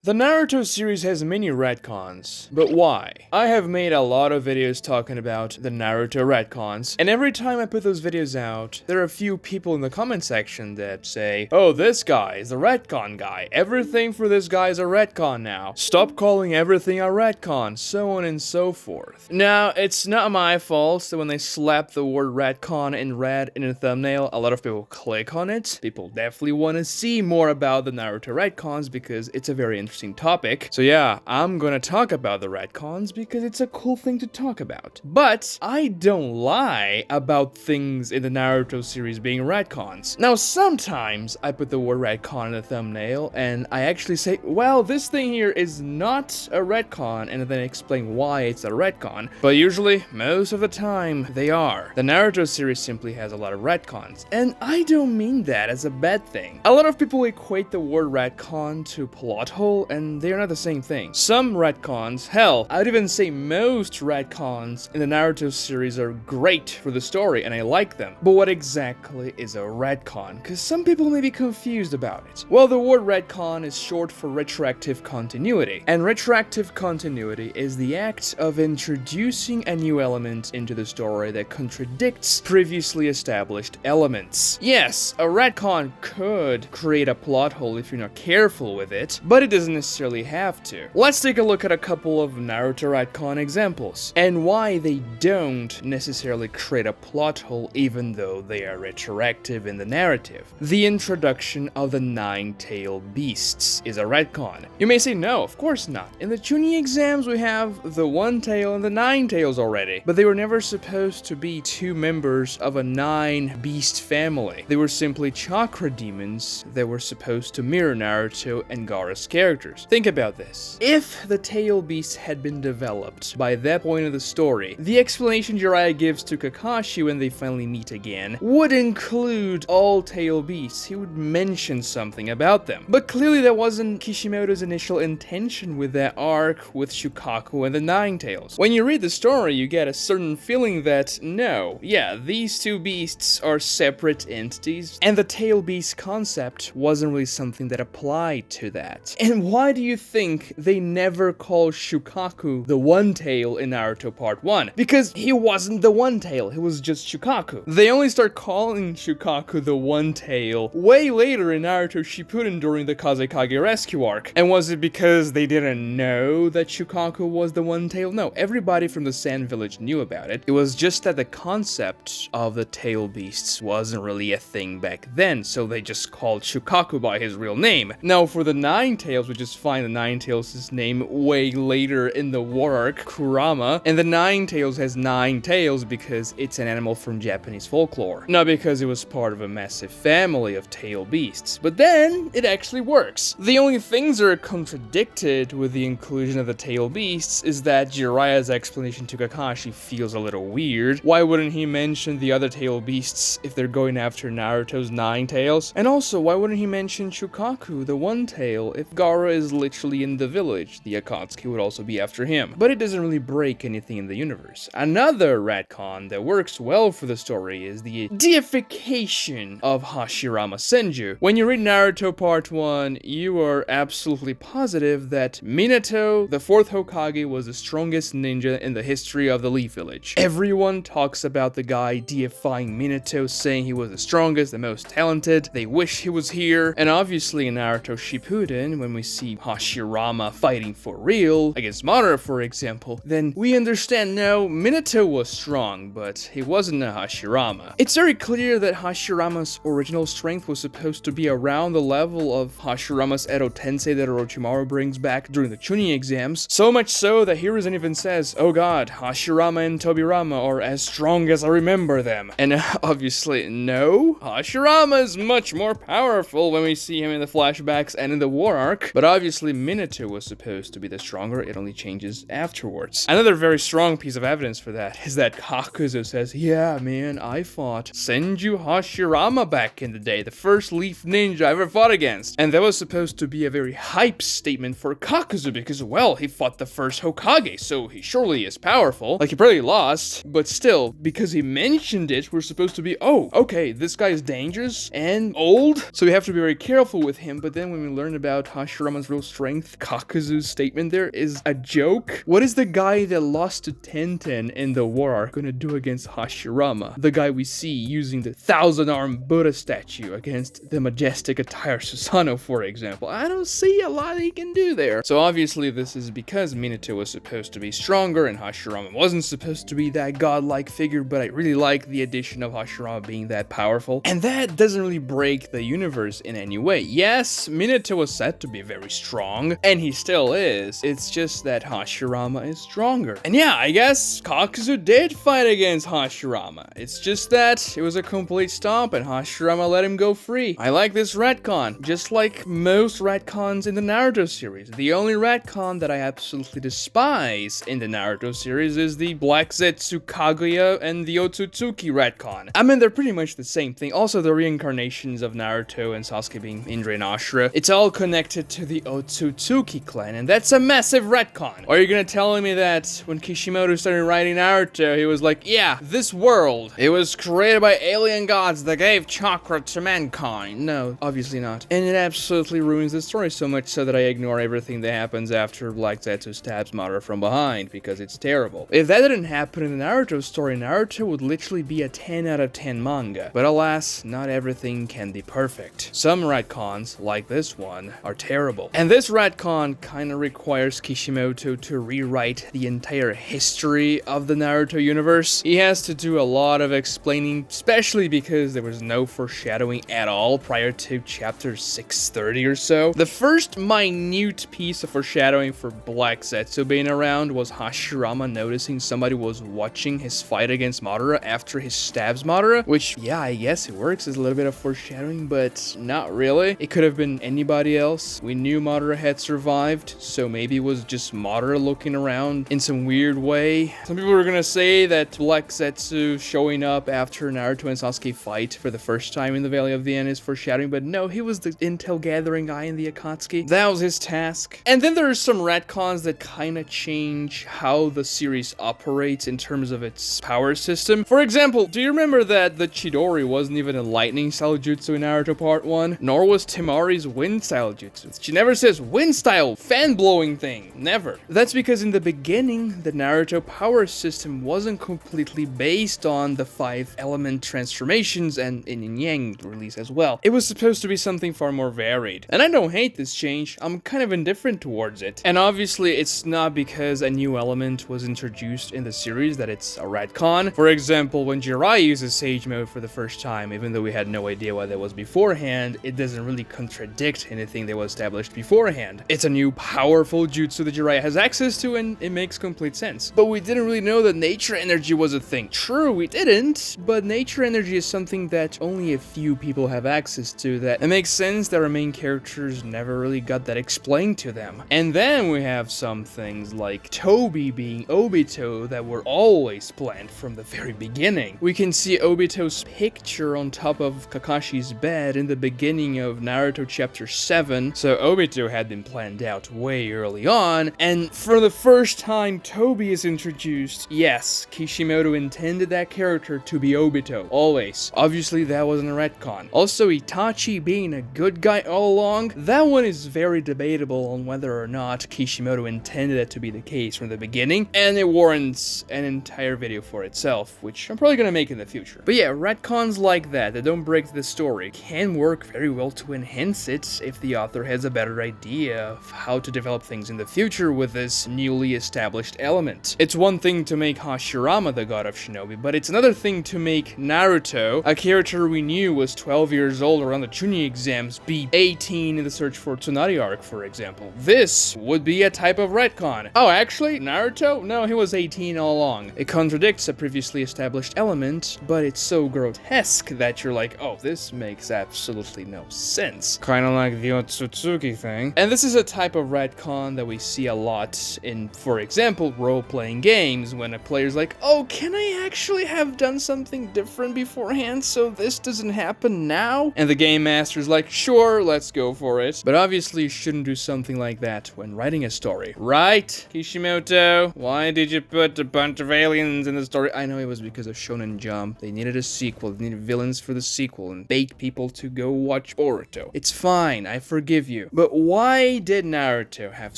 The Naruto series has many retcons, but why? I have made a lot of videos talking about the Naruto retcons, and every time I put those videos out, there are a few people in the comment section that say, "Oh, this guy is a retcon guy. Everything for this guy is a retcon now. Stop calling everything a retcon," so on and so forth. Now, it's not my fault that when they slap the word retcon in red in a thumbnail, a lot of people click on it. People definitely want to see more about the Naruto retcons because it's a very interesting topic. So yeah, I'm gonna talk about the retcons because it's a cool thing to talk about. But I don't lie about things in the Naruto series being retcons. Now, sometimes I put the word retcon in the thumbnail and I actually say, well, this thing here is not a retcon, and then explain why it's a retcon. But usually, most of the time, they are. The Naruto series simply has a lot of retcons, and I don't mean that as a bad thing. A lot of people equate the word retcon to plot hole, and they're not the same thing. Some retcons, hell, I would even say most retcons in the Naruto series are great for the story, and I like them. But what exactly is a retcon? Because some people may be confused about it. Well, the word retcon is short for retroactive continuity, and retroactive continuity is the act of introducing a new element into the story that contradicts previously established elements. Yes, a retcon could create a plot hole if you're not careful with it, but it doesn't necessarily have to. Let's take a look at a couple of Naruto retcon examples, and why they don't necessarily create a plot hole even though they are retroactive in the narrative. The introduction of the nine-tailed beasts is a retcon. You may say, no, of course not. In the Chunin exams we have the one tail and the nine tails already, but they were never supposed to be two members of a nine-beast family. They were simply chakra demons that were supposed to mirror Naruto and Gaara's characters. Think about this. If the tail beasts had been developed by that point of the story, the explanation Jiraiya gives to Kakashi when they finally meet again would include all tail beasts. He would mention something about them. But clearly that wasn't Kishimoto's initial intention with that arc with Shukaku and the Nine Tails. When you read the story, you get a certain feeling that, no, yeah, these two beasts are separate entities, and the tail beast concept wasn't really something that applied to that. And why do you think they never call Shukaku the One Tail in Naruto Part 1? Because he wasn't the One Tail, he was just Shukaku. They only start calling Shukaku the One Tail way later in Naruto Shippuden during the Kazekage rescue arc. And was it because they didn't know that Shukaku was the One Tail? No, everybody from the Sand Village knew about it. It was just that the concept of the tail beasts wasn't really a thing back then, so they just called Shukaku by his real name. Now for the Nine Tails, we just find the Nine Tails' name way later in the war arc, Kurama, and the Nine Tails has 9 tails because it's an animal from Japanese folklore, not because it was part of a massive family of tail beasts. But then, it actually works. The only things that are contradicted with the inclusion of the tail beasts is that Jiraiya's explanation to Kakashi feels a little weird. Why wouldn't he mention the other tail beasts if they're going after Naruto's 9 tails? And also, why wouldn't he mention Shukaku, the One Tail, if Gaara is literally in the village? The Akatsuki would also be after him. But it doesn't really break anything in the universe. Another retcon that works well for the story is the deification of Hashirama Senju. When you read Naruto Part 1, you are absolutely positive that Minato, the 4th Hokage, was the strongest ninja in the history of the Leaf Village. Everyone talks about the guy deifying Minato, saying he was the strongest, the most talented, they wish he was here, and obviously in Naruto Shippuden, when we see Hashirama fighting for real, against Madara for example, then we understand, no, Minato was strong, but he wasn't a Hashirama. It's very clear that Hashirama's original strength was supposed to be around the level of Hashirama's Edo Tensei that Orochimaru brings back during the Chunin exams, so much so that Hiruzen even says, oh god, Hashirama and Tobirama are as strong as I remember them. And obviously, no, Hashirama is much more powerful when we see him in the flashbacks and in the war arc, but obviously Minato was supposed to be the stronger, it only changes afterwards. Another very strong piece of evidence for that is that Kakuzu says, yeah man, I fought Senju Hashirama back in the day, the first Leaf Ninja I ever fought against. And that was supposed to be a very hype statement for Kakuzu because, well, he fought the first Hokage, so he surely is powerful. Like, he probably lost, but still, because he mentioned it, we're supposed to be, oh, okay, this guy is dangerous and old, so we have to be very careful with him. But then when we learn about Hashirama Hashirama's real strength? Kakuzu's statement there is a joke? What is the guy that lost to Tenten in the war arc gonna do against Hashirama? The guy we see using the 1,000-arm Buddha statue against the majestic attire Susanoo, for example. I don't see a lot he can do there. So obviously this is because Minato was supposed to be stronger and Hashirama wasn't supposed to be that godlike figure, but I really like the addition of Hashirama being that powerful. And that doesn't really break the universe in any way. Yes, Minato was said to be very strong, and he still is. It's just that Hashirama is stronger. And yeah, I guess Kakuzu did fight against Hashirama. It's just that it was a complete stomp and Hashirama let him go free. I like this retcon, just like most retcons in the Naruto series. The only retcon that I absolutely despise in the Naruto series is the Black Zetsu Kaguya and the Otsutsuki retcon. I mean, they're pretty much the same thing. Also, the reincarnations of Naruto and Sasuke being Indra and Ashura, it's all connected to the Otsutsuki clan, and that's a massive retcon. Or are you gonna tell me that when Kishimoto started writing Naruto, he was like, yeah, this world, it was created by alien gods that gave chakra to mankind? No, obviously not. And it absolutely ruins the story so much so that I ignore everything that happens after Black Zetsu stabs Madara from behind, because it's terrible. If that didn't happen in the Naruto story, Naruto would literally be a 10 out of 10 manga. But alas, not everything can be perfect. Some retcons, like this one, are terrible. And this retcon kinda requires Kishimoto to rewrite the entire history of the Naruto universe. He has to do a lot of explaining, especially because there was no foreshadowing at all prior to chapter 630 or so. The first minute piece of foreshadowing for Black Zetsu being around was Hashirama noticing somebody was watching his fight against Madara after he stabs Madara, which, yeah, I guess it works as a little bit of foreshadowing, but not really. It could have been anybody else. We knew Madara had survived, so maybe it was just Madara looking around in some weird way. Some people were gonna say that Black Zetsu showing up after Naruto and Sasuke fight for the first time in the Valley of the End is foreshadowing, but no, he was the intel gathering guy in the Akatsuki. That was his task. And then there are some retcons that kinda change how the series operates in terms of its power system. For example, do you remember that the Chidori wasn't even a lightning style jutsu in Naruto Part 1? Nor was Temari's wind style jutsu. She never says wind style, fan blowing thing. Never. That's because in the beginning, the Naruto power system wasn't completely based on the 5 element transformations and in Yin Yang release as well. It was supposed to be something far more varied. And I don't hate this change, I'm kind of indifferent towards it. And obviously it's not because a new element was introduced in the series that it's a retcon. For example, when Jiraiya uses Sage Mode for the first time, even though we had no idea what that was beforehand, it doesn't really contradict anything that was established beforehand. It's a new powerful jutsu that Jiraiya has access to and it makes complete sense. But we didn't really know that nature energy was a thing. True, we didn't, but nature energy is something that only a few people have access to. That it makes sense that our main characters never really got that explained to them. And then we have some things like Toby being Obito that were always planned from the very beginning. We can see Obito's picture on top of Kakashi's bed in the beginning of Naruto chapter 7, so Obito had been planned out way early on, and for the first time Toby is introduced, yes, Kishimoto intended that character to be Obito, always. Obviously that wasn't a retcon. Also, Itachi being a good guy all along, that one is very debatable on whether or not Kishimoto intended it to be the case from the beginning, and it warrants an entire video for itself, which I'm probably gonna make in the future. But yeah, retcons like that don't break the story can work very well to enhance it if the author has a better idea of how to develop things in the future with this newly established element. It's one thing to make Hashirama the god of shinobi, but it's another thing to make Naruto, a character we knew was 12 years old around the Chunin exams, be 18 in the Search for Tsunade arc, for example. This would be a type of retcon. Oh, actually, Naruto? No, he was 18 all along. It contradicts a previously established element, but it's so grotesque that you're like, oh, this makes absolutely no sense. Kinda like the Otsutsuki thing. And this is a type of retcon that we see a lot in, for example, role-playing games, when a player's like, oh, can I actually have done something different beforehand so this doesn't happen now? And the game master's like, sure, let's go for it. But obviously you shouldn't do something like that when writing a story. Right, Kishimoto? Why did you put a bunch of aliens in the story? I know it was because of Shonen Jump. They needed a sequel, they needed villains for the sequel, and bait people to go watch Boruto. It's fine, I forgive you. But why did Naruto have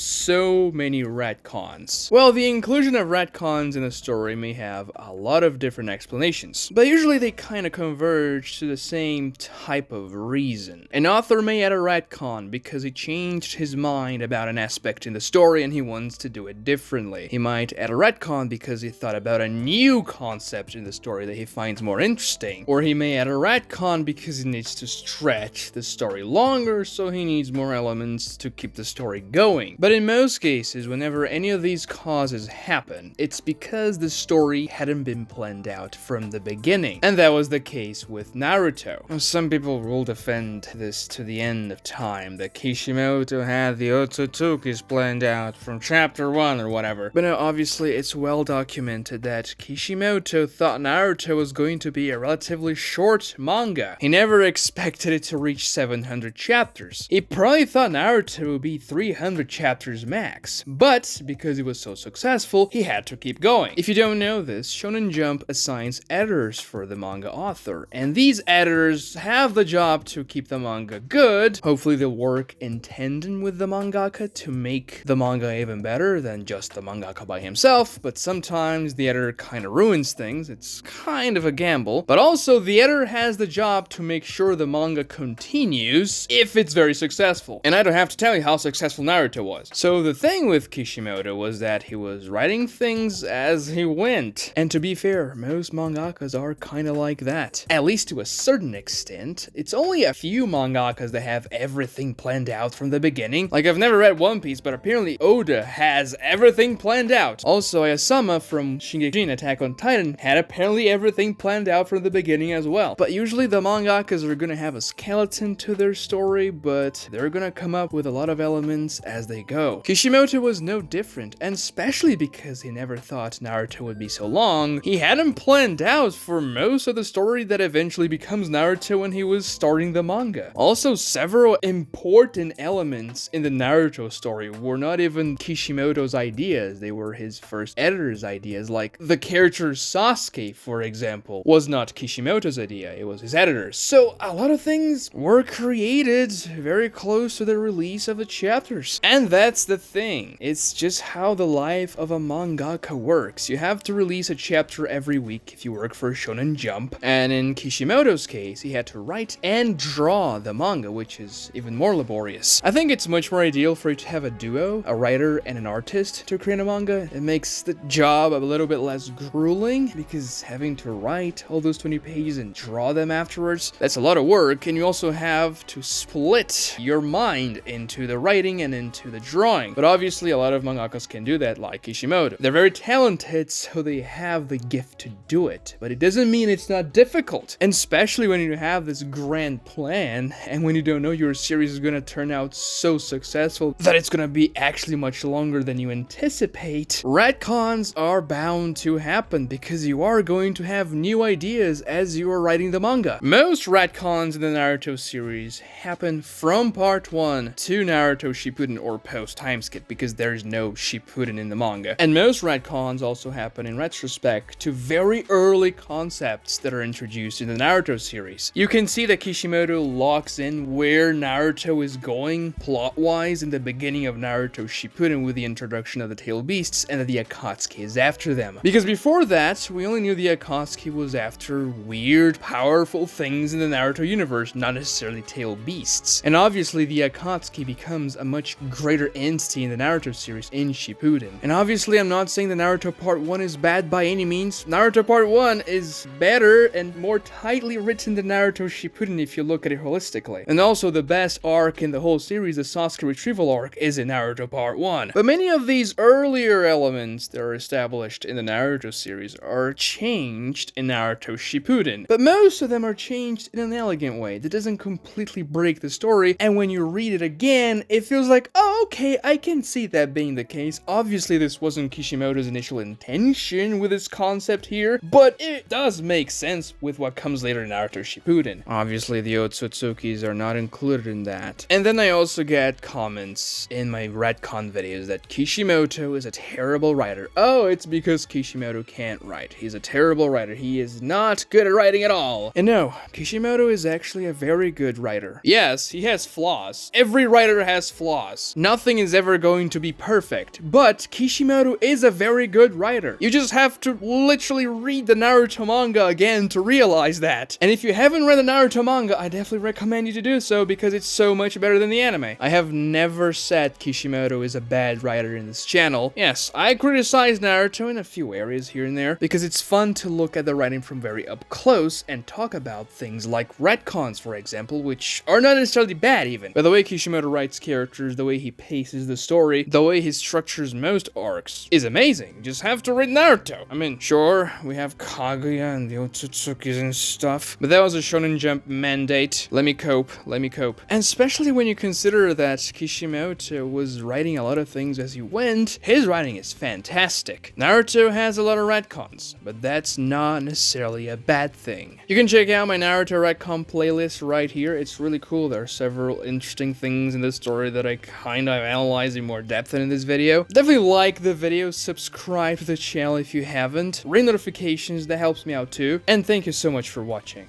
so many retcons? Well, the inclusion of retcons in a story may have a lot of different explanations, but usually they kind of converge to the same type of reason. An author may add a retcon because he changed his mind about an aspect in the story and he wants to do it differently. He might add a retcon because he thought about a new concept in the story that he finds more interesting. Or he may add a retcon because he needs to stretch the story longer, so he needs more elements to keep the story going. But in most cases, whenever any of these causes happen, it's because the story hadn't been planned out from the beginning. And that was the case with Naruto. Some people will defend this to the end of time, that Kishimoto had the Otsutsukis planned out from chapter 1 or whatever. But no, obviously it's well documented that Kishimoto thought Naruto was going to be a relatively short manga. He never expected it to reach 700 chapters. He probably thought Naruto would be 300 chapters max, but because he was so successful, he had to keep going. If you don't know this, Shonen Jump assigns editors for the manga author, and these editors have the job to keep the manga good. Hopefully they'll work in tandem with the mangaka to make the manga even better than just the mangaka by himself, but sometimes the editor kind of ruins things. It's kind of a gamble, but also the editor has the job to make sure the manga continues if it's very successful. And I don't have to tell you how successful Naruto was. So the thing with Kishimoto was that he was writing things as he went. And to be fair, most mangakas are kind of like that. At least to a certain extent. It's only a few mangakas that have everything planned out from the beginning. Like, I've never read One Piece, but apparently Oda has everything planned out. Also, Ayasama from Shingeki no Attack on Titan had apparently everything planned out from the beginning as well. But usually the mangakas are gonna have a skeleton to their story, but they're gonna come up with a lot of elements as they go. Kishimoto was no different, and especially because he never thought Naruto would be so long, he hadn't planned out for most of the story that eventually becomes Naruto when he was starting the manga. Also, several important elements in the Naruto story were not even Kishimoto's ideas, they were his first editor's ideas, like the character Sasuke, for example, was not Kishimoto's idea, it was his editor's. So a lot of things were created very close to the release of the chapters. And that's the thing, it's just how the life of a mangaka works. You have to release a chapter every week if you work for Shonen Jump, and in Kishimoto's case, he had to write and draw the manga, which is even more laborious. I think it's much more ideal for you to have a duo, a writer and an artist, to create a manga. It makes the job a little bit less grueling, because having to write all those 20 pages and draw them afterwards, that's a lot of work, and you also have to split your mind into the writing and into the drawing. But obviously a lot of mangakas can do that, like Kishimoto. They're very talented, so they have the gift to do it, but it doesn't mean it's not difficult. And especially when you have this grand plan, and when you don't know your series is gonna turn out so successful that it's gonna be actually much longer than you anticipate. Retcons are bound to happen, because you are going to have new ideas as you are writing the manga. Most retcons in the Naruto series happen from part 1 to Naruto Shippuden or post timeskip, because there's no Shippuden in the manga. And most retcons also happen in retrospect to very early concepts that are introduced in the Naruto series. You can see that Kishimoto locks in where Naruto is going plot-wise in the beginning of Naruto Shippuden with the introduction of the Tailed Beasts, and that the Akatsuki is after them. Because before that, we only knew the Akatsuki was after weird, powerful things in the Naruto universe, not necessarily Tailed Beasts. And obviously the Akatsuki becomes a much greater entity in the Naruto series in Shippuden. And obviously I'm not saying the Naruto Part 1 is bad by any means. Naruto Part 1 is better and more tightly written than Naruto Shippuden if you look at it holistically. And also the best arc in the whole series, the Sasuke retrieval arc, is in Naruto Part 1. But many of these earlier elements that are established in the Naruto series are changed in Naruto Shippuden. But most of them are changed in an elegant way that doesn't completely break the story, and when you read it again, it feels like, oh, okay, I can see that being the case. Obviously this wasn't Kishimoto's initial intention with this concept here, but it does make sense with what comes later in Naruto Shippuden. Obviously the Otsutsukis are not included in that. And then I also get comments in my retcon videos that Kishimoto is a terrible writer. Oh, it's because Kishimoto can't write. He's a terrible writer. He is not good at writing at all. And no, Kishimoto is actually a very good writer. Yes, he has flaws. Every writer has flaws. Nothing is ever going to be perfect, but Kishimoto is a very good writer. You just have to literally read the Naruto manga again to realize that. And if you haven't read the Naruto manga, I definitely recommend you to do so because it's so much better than the anime. I have never said Kishimoto is a bad writer in this channel. Yes, I criticize Naruto in a few areas here and there because it's fun to look at the writing from very up close and talk about things like retcons, for example, which are not necessarily bad even. But the way Kishimoto writes characters, the way he paces the story, the way he structures most arcs is amazing. You just have to read Naruto. I mean, sure, we have Kaguya and the Otsutsukis and stuff, but that was a Shonen Jump mandate. Let me cope. And especially when you consider that Kishimoto was writing a lot of things as he went, his writing is fantastic. Naruto has a lot of retcons, but that's not necessarily a bad thing. You can check out my Naruto retcon playlist right here. It's really cool. There are several interesting things in the story that I kind of analyze in more depth than in this video. Definitely like the video, subscribe to the channel if you haven't, ring notifications, that helps me out too, and thank you so much for watching.